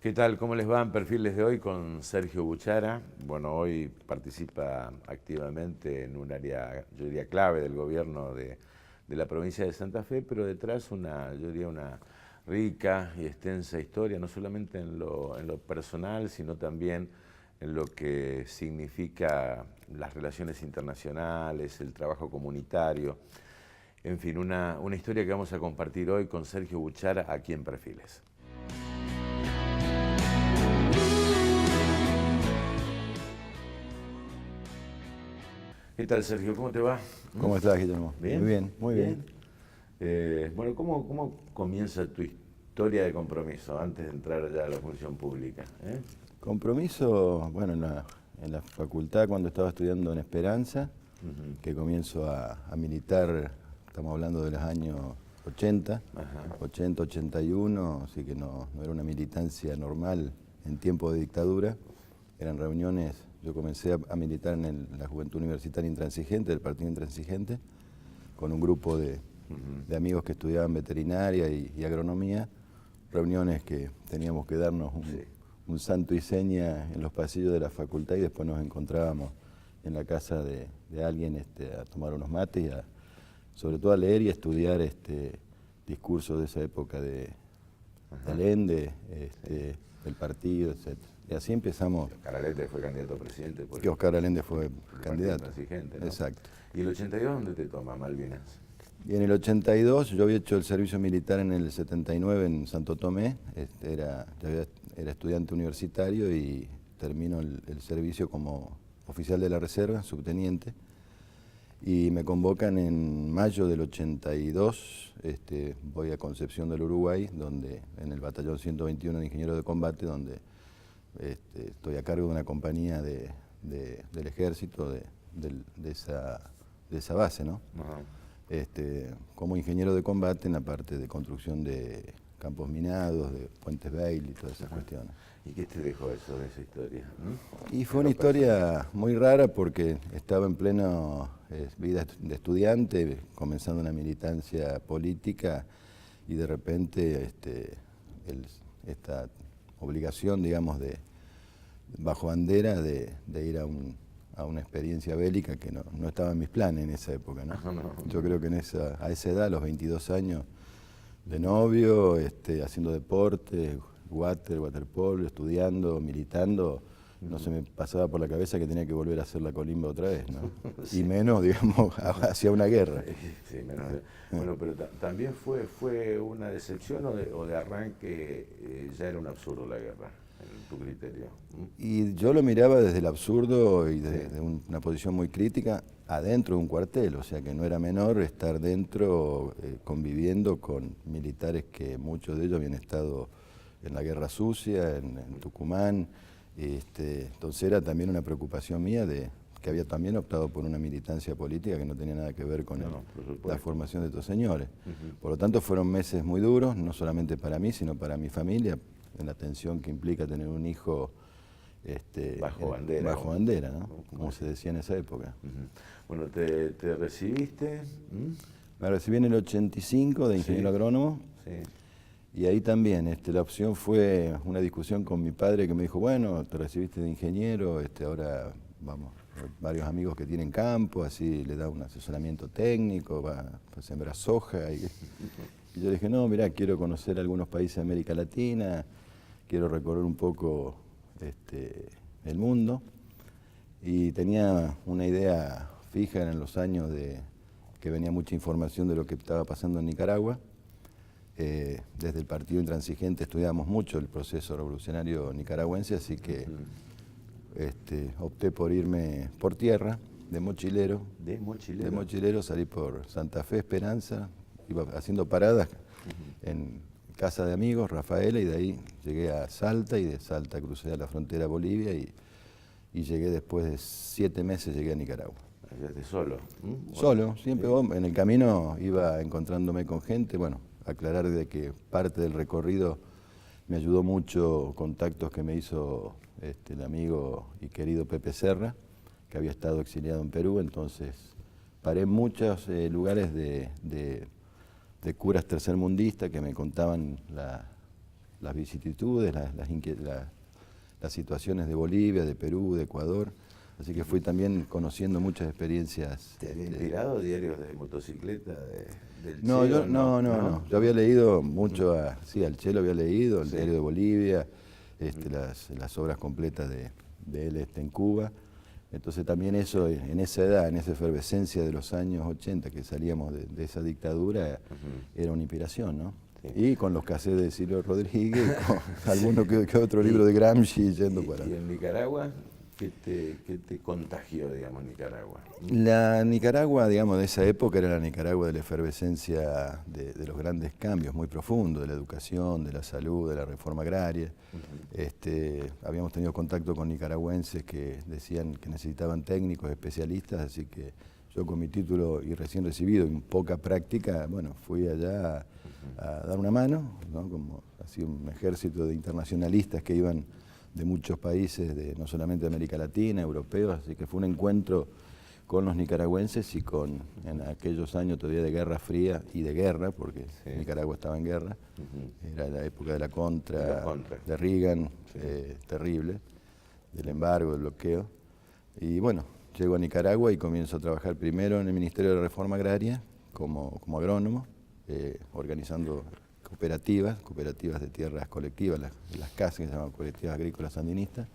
¿Qué tal? ¿Cómo les va en Perfiles de hoy con Sergio Buchara? Bueno, hoy participa activamente en un área, yo diría, clave del gobierno de la provincia de Santa Fe, pero detrás yo diría, una rica y extensa historia, no solamente en lo personal, sino también en lo que significa las relaciones internacionales, el trabajo comunitario, en fin, una historia que vamos a compartir hoy con Sergio Buchara aquí en Perfiles. ¿Qué tal, Sergio? ¿Cómo te va? ¿Cómo estás, Guillermo? ¿Bien? Muy bien, muy bien. ¿Bien? Bueno, ¿cómo comienza tu historia de compromiso antes de entrar ya a la función pública? Compromiso, bueno, en la facultad cuando estaba estudiando en Esperanza, que comienzo a militar, estamos hablando de los años 80, Ajá. 80, 81, así que no era una militancia normal en tiempo de dictadura, eran reuniones, yo comencé a militar en la Juventud Universitaria Intransigente, del Partido Intransigente, con un grupo de amigos que estudiaban veterinaria y agronomía, reuniones que teníamos que darnos Sí. un santo y seña en los pasillos de la facultad y después nos encontrábamos en la casa de alguien a tomar unos mates y sobre todo a leer y a estudiar discursos de esa época de Allende, del partido, etc. Y así empezamos. Oscar Allende fue candidato a presidente por Que Oscar Allende fue el Partido candidato. Intransigente, ¿no? Exacto. ¿Y el 82 dónde te toma, Malvinas? Y en el 82, yo había hecho el servicio militar en el 79 en Santo Tomé, era estudiante universitario y termino el servicio como oficial de la reserva, subteniente, y me convocan en mayo del 82, voy a Concepción del Uruguay, donde en el batallón 121 de Ingenieros de Combate, donde estoy a cargo de una compañía del ejército de esa base, ¿no? Ajá. Como ingeniero de combate en la parte de construcción de campos minados, de puentes Bailey y todas esas cuestiones. ¿Y qué te dejó eso de esa historia? Y fue una historia muy rara porque estaba en plena vida de estudiante, comenzando una militancia política y de repente esta obligación, digamos, bajo bandera de ir a una experiencia bélica que no estaba en mis planes en esa época, ¿no? No. Yo creo que a esa edad, a los 22 años, de novio, haciendo deporte, waterpolo, estudiando, militando, no se me pasaba por la cabeza que tenía que volver a hacer la colimba otra vez, ¿no? Sí. Y menos, digamos, hacia una guerra. Sí, bueno, pero también fue una decepción o de arranque ya era un absurdo la guerra, en tu criterio. Y yo lo miraba desde el absurdo y desde una posición muy crítica adentro de un cuartel, o sea que no era menor estar dentro conviviendo con militares que muchos de ellos habían estado en la Guerra Sucia, en Tucumán. Entonces era también una preocupación mía de que había también optado por una militancia política que no tenía nada que ver con la formación de estos señores. Por lo tanto fueron meses muy duros, no solamente para mí, sino para mi familia, en la tensión que implica tener un hijo bajo bandera, ¿no? Como se decía en esa época. Bueno, te recibiste. Me recibí en el 85 de ingeniero agrónomo. Sí. Y ahí también la opción fue una discusión con mi padre que me dijo, bueno, te recibiste de ingeniero, ahora vamos, varios amigos que tienen campo, así le da un asesoramiento técnico, va a sembrar soja. Y yo le dije, no, mirá, quiero conocer algunos países de América Latina, quiero recorrer un poco el mundo. Y tenía una idea fija en los años que venía mucha información de lo que estaba pasando en Nicaragua. Desde el Partido Intransigente estudiamos mucho el proceso revolucionario nicaragüense, así que opté por irme por tierra, de mochilero. ¿De mochilero? De mochilero, salí por Santa Fe, Esperanza, iba haciendo paradas en casa de amigos, Rafaela, y de ahí llegué a Salta, y de Salta crucé a la frontera Bolivia, y llegué después de 7 meses, llegué a Nicaragua. ¿Llegaste solo? Solo, siempre en el camino iba encontrándome con gente, bueno, aclarar de que parte del recorrido me ayudó mucho contactos que me hizo el amigo y querido Pepe Serra, que había estado exiliado en Perú, entonces paré en muchos lugares de curas tercermundistas que me contaban las vicisitudes, las situaciones de Bolivia, de Perú, de Ecuador. Así que fui también conociendo muchas experiencias. ¿Te había inspirado diarios de motocicleta del No, Che, no. Yo había leído mucho al Che lo había leído, el diario de Bolivia, las obras completas de él en Cuba. Entonces también eso, en esa edad, en esa efervescencia de los años 80 que salíamos de esa dictadura, era una inspiración, ¿no? Sí. Y con los cassettes de Silvio Rodríguez, con alguno que otro libro de Gramsci yendo para... ¿Y en Nicaragua? ¿Qué te contagió, digamos, Nicaragua? La Nicaragua, digamos, de esa época era la Nicaragua de la efervescencia de los grandes cambios muy profundos, de la educación, de la salud, de la reforma agraria. Habíamos tenido contacto con nicaragüenses que decían que necesitaban técnicos, especialistas, así que yo con mi título y recién recibido y poca práctica, bueno, fui allá a dar una mano, ¿no? Como así un ejército de internacionalistas que iban de muchos países, no solamente de América Latina, europeos, así que fue un encuentro con los nicaragüenses y en aquellos años todavía de Guerra Fría y de guerra, porque Nicaragua estaba en guerra, era la época de la contra, de Reagan, terrible, del embargo, del bloqueo, y bueno, llego a Nicaragua y comienzo a trabajar primero en el Ministerio de Reforma Agraria como agrónomo, organizando cooperativas de tierras colectivas, las CAS, que se llaman Colectivas Agrícolas Sandinistas,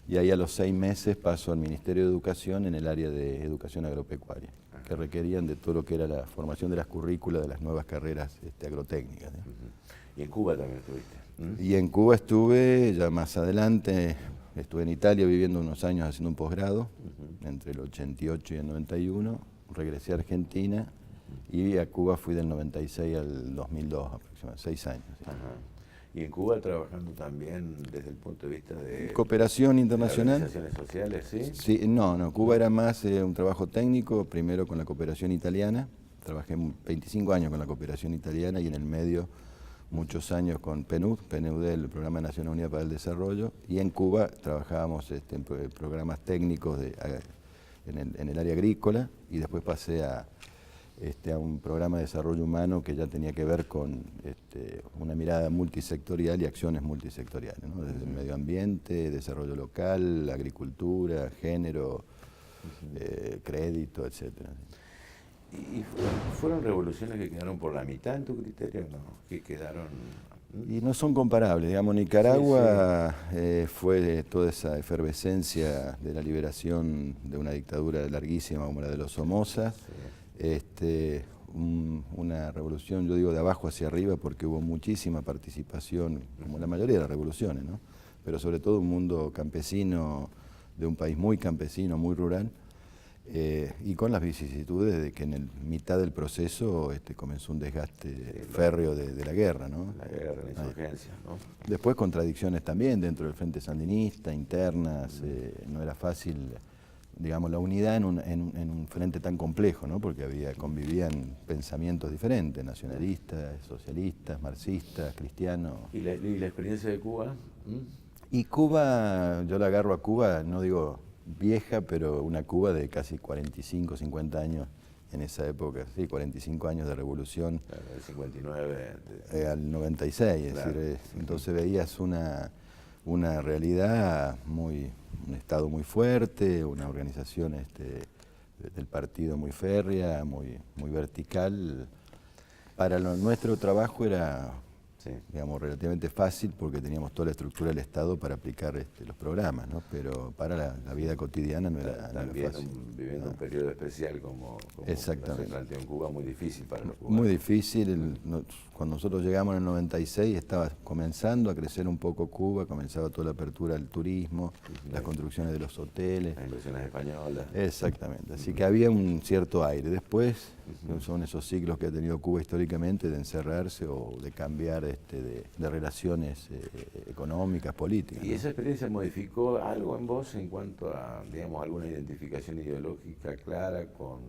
y ahí a los 6 meses paso al Ministerio de Educación en el área de educación agropecuaria, que requerían de todo lo que era la formación de las currículas de las nuevas carreras agrotécnicas. ¿Y en Cuba también estuviste? Y en Cuba estuve, ya más adelante, estuve en Italia viviendo unos años haciendo un posgrado, entre el 88 y el 91, regresé a Argentina, y a Cuba fui del 96 al 2002, aproximadamente 6 años. ¿Sí? Y en Cuba trabajando también desde el punto de vista de... Cooperación internacional. Organizaciones sociales, ¿sí? Sí, no, Cuba era más un trabajo técnico, primero con la cooperación italiana, trabajé 25 años con la cooperación italiana y en el medio muchos años con PNUD, el Programa de Naciones Unidas para el Desarrollo, y en Cuba trabajábamos en programas técnicos en el área agrícola y después pasé a un programa de desarrollo humano que ya tenía que ver con una mirada multisectorial y acciones multisectoriales, ¿no? Desde el medio ambiente, desarrollo local, agricultura, género, crédito, etcétera. ¿Y fueron revoluciones que quedaron por la mitad en tu criterio, no? Que quedaron... Y no son comparables, digamos, Nicaragua fue toda esa efervescencia de la liberación de una dictadura larguísima como la de los Somozas. Una revolución, yo digo, de abajo hacia arriba porque hubo muchísima participación, como la mayoría de las revoluciones, ¿no? Pero sobre todo un mundo campesino, de un país muy campesino, muy rural, y con las vicisitudes de que en mitad del proceso comenzó un desgaste férreo de la guerra, ¿no? La guerra, la insurgencia, ¿no? Después contradicciones también dentro del Frente Sandinista, internas, no era fácil, digamos, la unidad en un frente tan complejo, ¿no? Porque convivían pensamientos diferentes, nacionalistas, socialistas, marxistas, cristianos. ¿Y la experiencia de Cuba? Y Cuba, yo la agarro a Cuba, no digo vieja, pero una Cuba de casi 45, 50 años en esa época, sí, 45 años de revolución. Claro, del 59 al 96, claro. Es decir, entonces veías una realidad un Estado muy fuerte, una organización del partido muy férrea, muy vertical. Para nuestro trabajo era, digamos, relativamente fácil porque teníamos toda la estructura del Estado para aplicar los programas, ¿no? Pero para la vida cotidiana no era fácil. Viviendo un periodo especial como se planteó en Cuba, muy difícil para los cubanos. Muy difícil. Cuando nosotros llegamos en el 96 estaba comenzando a crecer un poco Cuba, comenzaba toda la apertura del turismo, las construcciones de los hoteles. Las inversiones españolas. Exactamente, así que había un cierto aire. Después son esos ciclos que ha tenido Cuba históricamente de encerrarse o de cambiar de relaciones económicas, políticas. ¿Y esa experiencia modificó algo en vos en cuanto a, digamos, alguna identificación ideológica clara con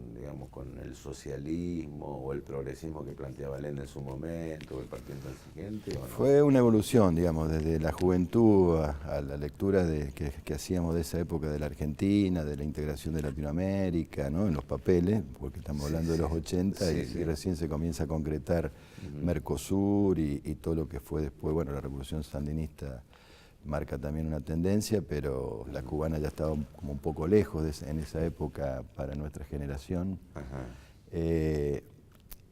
el socialismo o el progresismo que planteaba Lenin en su momento, o el Partido Intransigente? ¿O no? Fue una evolución, digamos, desde la juventud a la lectura que hacíamos de esa época de la Argentina, de la integración de Latinoamérica, ¿no? En los papeles, porque estamos hablando de los 80 y recién se comienza a concretar Mercosur y todo lo que fue después, bueno, la revolución sandinista marca también una tendencia, pero la cubana ya estaba como un poco lejos en esa época para nuestra generación.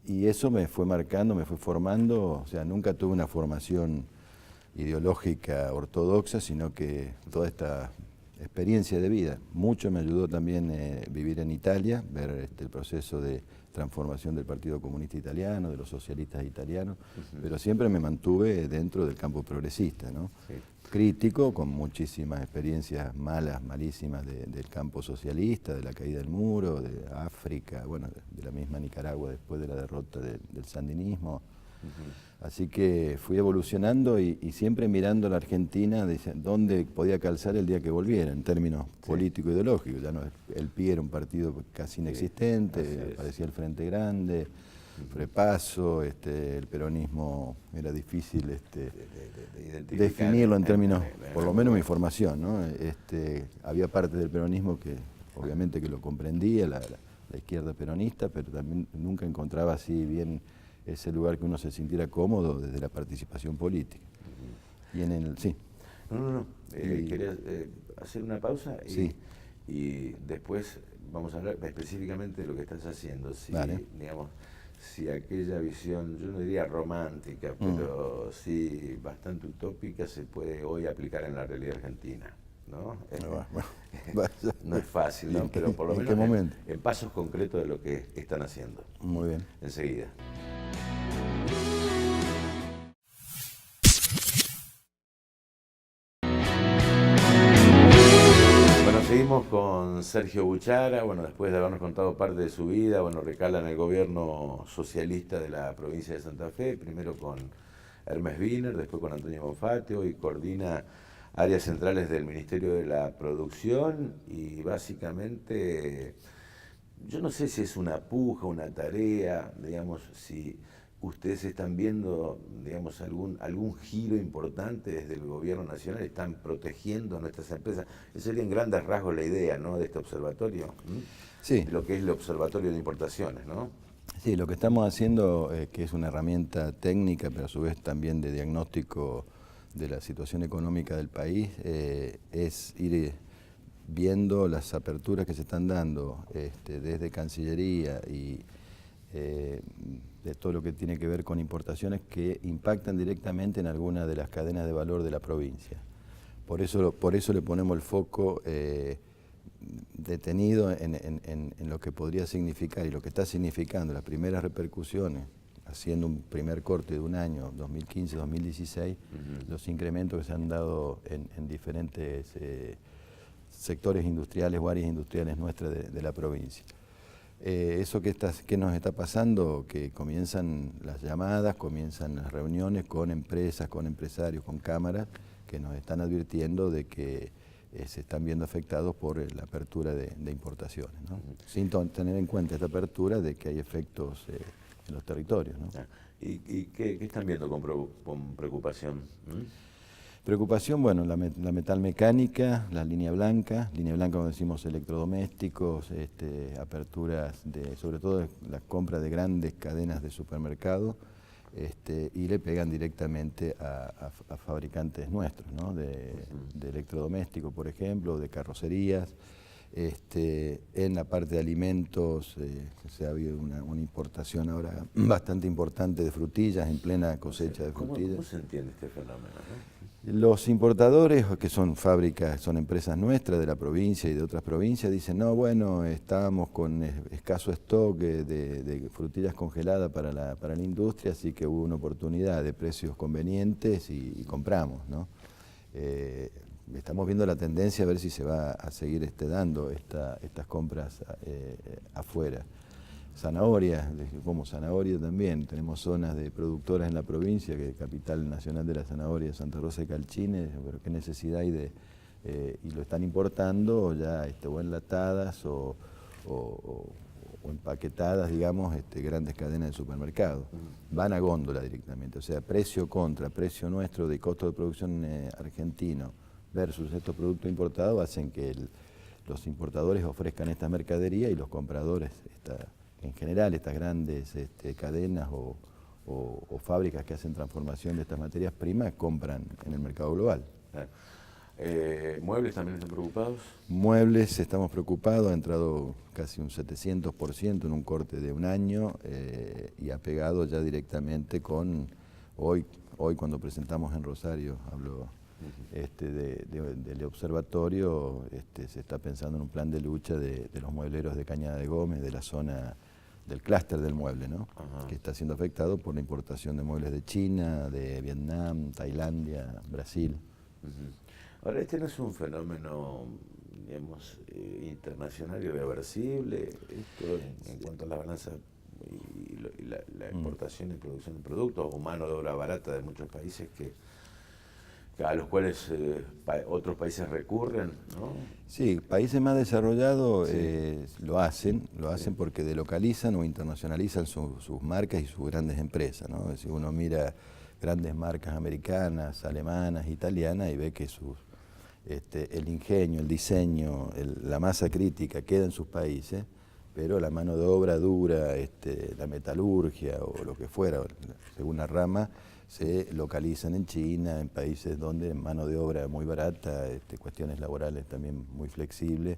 Y eso me fue marcando, me fue formando, o sea, nunca tuve una formación ideológica ortodoxa, sino que toda esta experiencia de vida. Mucho me ayudó también vivir en Italia, ver el proceso de transformación del Partido Comunista Italiano, de los socialistas italianos, pero siempre me mantuve dentro del campo progresista, ¿no? Sí. Crítico, con muchísimas experiencias malas, malísimas del campo socialista, de la caída del muro, de África, bueno, de la misma Nicaragua después de la derrota del sandinismo. Así que fui evolucionando y siempre mirando a la Argentina dónde podía calzar el día que volviera, en términos político-ideológicos. Ya no, el PI era un partido casi inexistente, parecía el Frente Grande, Frepaso, el peronismo era difícil definirlo en términos, por lo menos mi formación, ¿no? Había parte del peronismo que obviamente que lo comprendía, la izquierda peronista, pero también nunca encontraba así bien ese lugar que uno se sintiera cómodo desde la participación política. Y en el, sí. No. Quería hacer una pausa y después vamos a hablar específicamente de lo que estás haciendo. Si, digamos, si aquella visión, yo no diría romántica, pero sí bastante utópica, se puede hoy aplicar en la realidad argentina, ¿no? No es fácil, ¿no? Pero por lo menos en pasos concretos de lo que están haciendo. Muy bien. Enseguida. Seguimos con Sergio Buchara, bueno, después de habernos contado parte de su vida, bueno, recala en el gobierno socialista de la provincia de Santa Fe, primero con Hermes Wiener, después con Antonio Bonfatti, y coordina áreas centrales del Ministerio de la Producción y básicamente, yo no sé si es una puja, una tarea, digamos, si ustedes están viendo, digamos, algún giro importante desde el gobierno nacional, están protegiendo a nuestras empresas. Esa sería en grandes rasgos la idea, ¿no?, de este observatorio. Sí. Lo que es el observatorio de importaciones, ¿no? Sí, lo que estamos haciendo, que es una herramienta técnica, pero a su vez también de diagnóstico de la situación económica del país, es ir viendo las aperturas que se están dando desde Cancillería y de todo lo que tiene que ver con importaciones que impactan directamente en alguna de las cadenas de valor de la provincia. Por eso le ponemos el foco detenido en lo que podría significar y lo que está significando las primeras repercusiones, haciendo un primer corte de un año, 2015-2016, los incrementos que se han dado en diferentes sectores industriales o áreas industriales nuestras de la provincia. Eso que nos está pasando, que comienzan las llamadas, comienzan las reuniones con empresas, con empresarios, con cámaras, que nos están advirtiendo de que se están viendo afectados por la apertura de importaciones, ¿no? Sin tener en cuenta esta apertura de que hay efectos en los territorios, ¿no? ¿Y qué están viendo con preocupación? Preocupación, bueno, la metalmecánica, la línea blanca, como decimos, electrodomésticos, aperturas sobre todo la compra de grandes cadenas de supermercados, y le pegan directamente a fabricantes nuestros, ¿no? de electrodomésticos, por ejemplo, de carrocerías. En la parte de alimentos se ha habido una importación ahora bastante importante de frutillas, en plena cosecha de frutillas. ¿Cómo se entiende este fenómeno, no? Los importadores, que son fábricas, son empresas nuestras de la provincia y de otras provincias, dicen, no, bueno, estábamos con escaso stock de frutillas congeladas para la industria, así que hubo una oportunidad de precios convenientes y compramos, ¿no? Estamos viendo la tendencia a ver si se va a seguir dando estas compras afuera. Zanahorias, como zanahoria también, tenemos zonas de productoras en la provincia, que es capital nacional de la zanahoria, Santa Rosa de Calchines, pero qué necesidad hay y lo están importando ya o enlatadas o empaquetadas, digamos, grandes cadenas de supermercados. Van a góndola directamente, o sea, precio contra precio nuestro de costo de producción argentino versus estos productos importados hacen que los importadores ofrezcan esta mercadería y los compradores en general, estas grandes cadenas o o fábricas que hacen transformación de estas materias primas compran en el mercado global. Claro. ¿Muebles también están preocupados? Muebles, estamos preocupados, ha entrado casi un 700% en un corte de un año y ha pegado ya directamente con, hoy cuando presentamos en Rosario, hablo del observatorio, se está pensando en un plan de lucha de los muebleros de Cañada de Gómez, de la zona del clúster del mueble, ¿no? Que está siendo afectado por la importación de muebles de China, de Vietnam, Tailandia, Brasil. Ahora, este no es un fenómeno, digamos, internacional irreversible, esto en cuanto a la balanza y la importación y producción de productos o mano de obra barata de muchos países a los cuales otros países recurren, ¿no? Sí, países más desarrollados Sí. lo hacen porque delocalizan o internacionalizan sus marcas y sus grandes empresas, ¿no? Es decir, uno mira grandes marcas americanas, alemanas, italianas y ve que el ingenio, el diseño, la masa crítica queda en sus países, pero la mano de obra dura, la metalurgia o lo que fuera, según la rama, se localizan en China, en países donde mano de obra muy barata, cuestiones laborales también muy flexibles,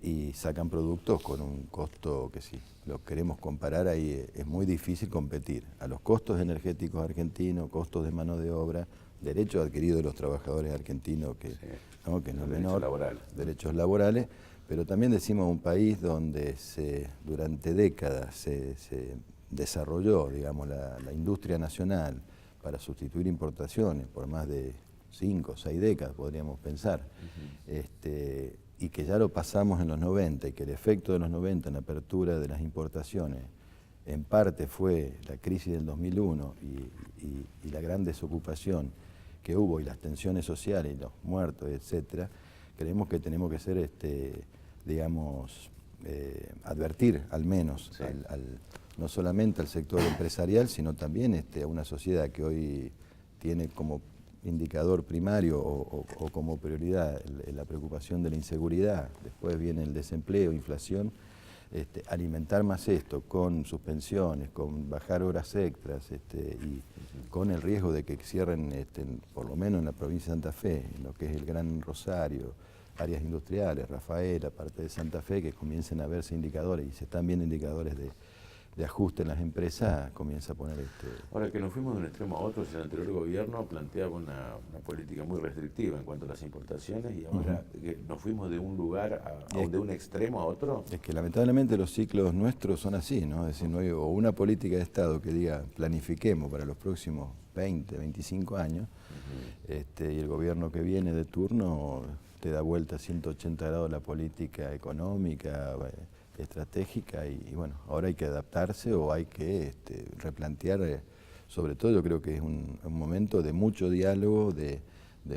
y sacan productos con un costo que si lo queremos comparar ahí es muy difícil competir. A los costos energéticos argentinos, costos de mano de obra, derechos adquiridos de los trabajadores argentinos, que no es menor, derechos laborales, pero también decimos un país donde durante décadas se desarrolló, digamos, la industria nacional para sustituir importaciones por más de 5 o 6 décadas, podríamos pensar, y que ya lo pasamos en los 90 y que el efecto de los 90 en la apertura de las importaciones en parte fue la crisis del 2001 y la gran desocupación que hubo y las tensiones sociales y los muertos, etcétera, creemos que tenemos que ser, digamos, advertir al menos no solamente al sector empresarial, sino también a una sociedad que hoy tiene como indicador primario o como prioridad la preocupación de la inseguridad, después viene el desempleo, inflación, alimentar más esto con suspensiones, con bajar horas extras y con el riesgo de que cierren, por lo menos en la provincia de Santa Fe, en lo que es el Gran Rosario, áreas industriales, Rafaela, parte de Santa Fe, que comiencen a verse indicadores y se están viendo indicadores de ajuste en las empresas, comienza a poner Ahora que nos fuimos de un extremo a otro, el anterior gobierno planteaba una política muy restrictiva en cuanto a las importaciones y ahora que nos fuimos de un lugar de un extremo a otro. Es que lamentablemente los ciclos nuestros son así, ¿no? Es decir, no hay una política de Estado que diga planifiquemos para los próximos 20, 25 años, y el gobierno que viene de turno te da vuelta a 180 grados la política económica, estratégica y bueno, ahora hay que adaptarse o hay que replantear, sobre todo yo creo que es un momento de mucho diálogo, de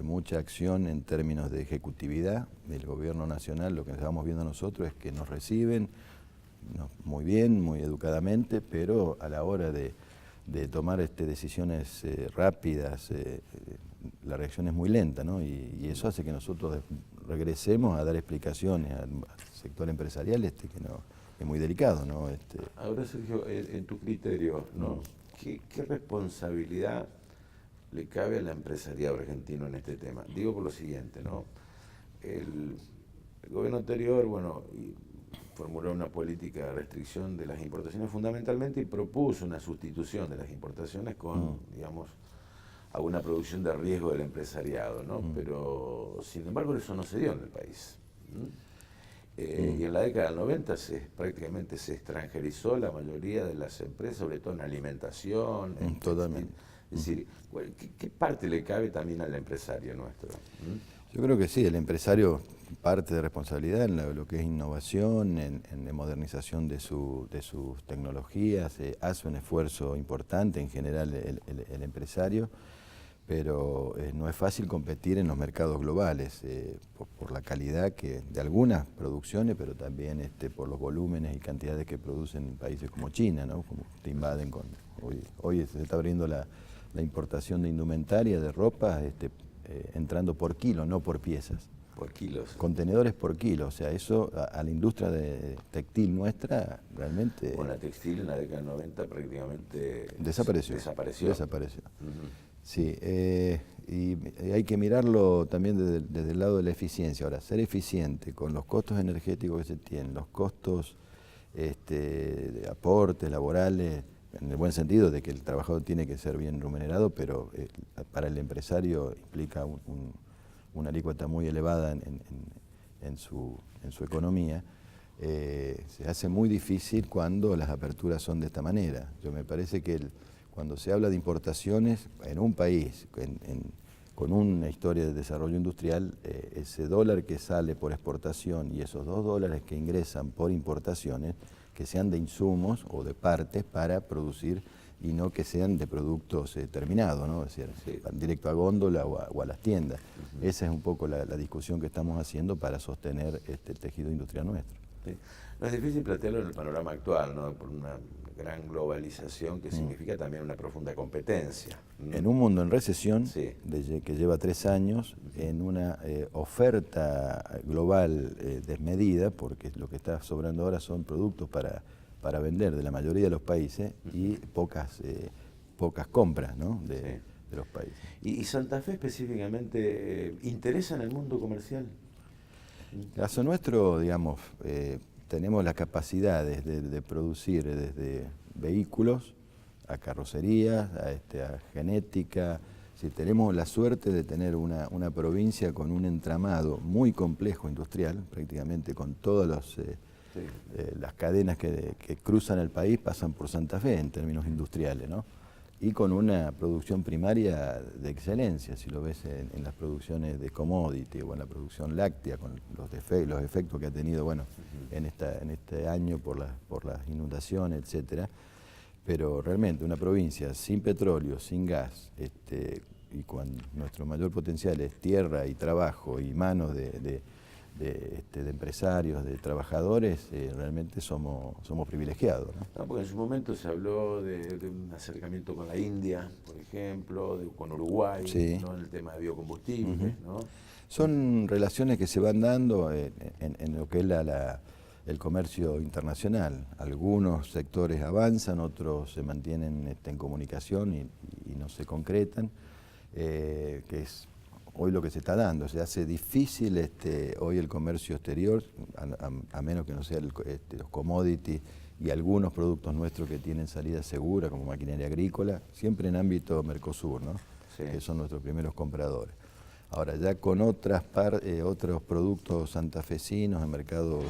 mucha acción en términos de ejecutividad del gobierno nacional. Lo que estamos viendo nosotros es que nos reciben muy bien, muy educadamente, pero a la hora de tomar decisiones rápidas, la reacción es muy lenta, ¿no? Y eso hace que nosotros regresemos a dar explicaciones al sector empresarial que no es muy delicado, ¿no? Ahora, Sergio, en tu criterio, ¿no? ¿Qué responsabilidad le cabe al empresariado argentino en este tema? Digo por lo siguiente, ¿no? El gobierno anterior, bueno, formuló una política de restricción de las importaciones fundamentalmente y propuso una sustitución de las importaciones con, digamos, alguna producción de riesgo del empresariado, ¿no? Pero, sin embargo, eso no se dio en el país. Y en la década del 90 prácticamente se extranjerizó la mayoría de las empresas, sobre todo en alimentación. Totalmente. Es decir, ¿qué parte le cabe también al empresario nuestro? Yo creo que sí, el empresario parte de responsabilidad en lo que es innovación, en la modernización de sus tecnologías, hace un esfuerzo importante en general el empresario, pero no es fácil competir en los mercados globales por la calidad de algunas producciones, pero también por los volúmenes y cantidades que producen países como China, ¿no? Como te invaden hoy se está abriendo la importación de indumentaria, de ropa, entrando por kilo, no por piezas. Por kilos. Contenedores por kilo, o sea, eso a la industria textil nuestra realmente... Bueno, la textil en la década del 90 prácticamente desapareció. Desapareció. Sí, y hay que mirarlo también desde el lado de la eficiencia. Ahora, ser eficiente con los costos energéticos que se tienen, los costos de aportes laborales, en el buen sentido de que el trabajador tiene que ser bien remunerado, pero para el empresario implica una alícuota muy elevada en su economía, se hace muy difícil cuando las aperturas son de esta manera. Yo me parece que cuando se habla de importaciones en un país con una historia de desarrollo industrial, ese dólar que sale por exportación y esos $2 que ingresan por importaciones, que sean de insumos o de partes para producir y no que sean de productos terminados, ¿no? Es decir, sí, directo a góndola o a las tiendas. Esa es un poco la discusión que estamos haciendo para sostener el tejido industrial nuestro. Sí. No es difícil plantearlo en el panorama actual, ¿no? Por una gran globalización que significa también una profunda competencia. En un mundo en recesión, sí, que lleva 3 años, en una oferta global desmedida, porque lo que está sobrando ahora son productos para vender de la mayoría de los países y pocas compras, ¿no? de los países. ¿Y Santa Fe específicamente interesa en el mundo comercial? En el caso nuestro, digamos, tenemos las capacidades de producir desde vehículos a carrocerías, a genética. Si tenemos la suerte de tener una provincia con un entramado muy complejo industrial, prácticamente con todas las cadenas que cruzan el país pasan por Santa Fe en términos industriales, ¿no? Y con una producción primaria de excelencia, si lo ves en las producciones de commodity o en la producción láctea, con los efectos que ha tenido, bueno, en este año por las inundaciones, etcétera. Pero realmente una provincia sin petróleo, sin gas, y con nuestro mayor potencial es tierra y trabajo y manos de empresarios, de trabajadores, realmente somos privilegiados, ¿no? No, porque en su momento se habló de un acercamiento con la India, por ejemplo, con Uruguay, sí, ¿no? En el tema de biocombustibles, ¿no? Son relaciones que se van dando en lo que es el comercio internacional. Algunos sectores avanzan, otros se mantienen en comunicación y no se concretan, que es hoy lo que se está dando. Se hace difícil hoy el comercio exterior, a menos que no sea los commodities y algunos productos nuestros que tienen salida segura, como maquinaria agrícola, siempre en ámbito Mercosur, ¿no? Sí. Que son nuestros primeros compradores. Ahora ya con otros productos santafesinos en mercados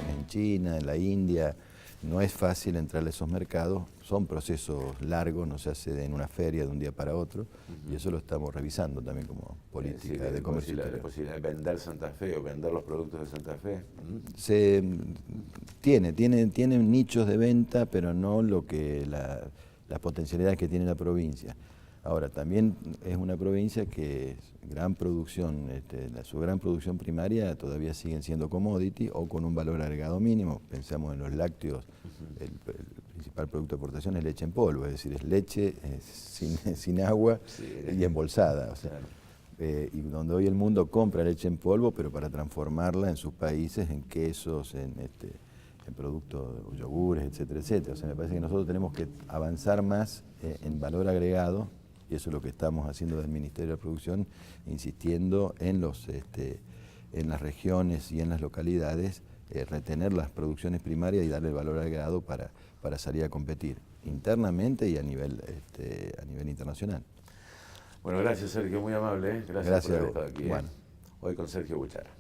en China, en la India, no es fácil entrar a esos mercados, son procesos largos, no se hace en una feria de un día para otro, y eso lo estamos revisando también como política de comercio. La posibilidad de vender Santa Fe o vender los productos de Santa Fe. Tienen nichos de venta, pero no las potencialidades que tiene la provincia. Ahora, también es una provincia que gran producción, su gran producción primaria todavía siguen siendo commodity o con un valor agregado mínimo. Pensamos en los lácteos, el principal producto de exportación es leche en polvo, es decir, es leche sin agua y embolsada. O sea, y donde hoy el mundo compra leche en polvo, pero para transformarla en sus países en quesos, en productos, yogures, etcétera, etcétera. O sea, me parece que nosotros tenemos que avanzar más en valor agregado. Y eso es lo que estamos haciendo desde el Ministerio de la Producción, insistiendo en las regiones y en las localidades, retener las producciones primarias y darle el valor agregado para salir a competir internamente y a nivel internacional. Bueno, gracias Sergio, muy amable. Gracias por haber estado aquí. Bueno. Hoy con Sergio Buchara.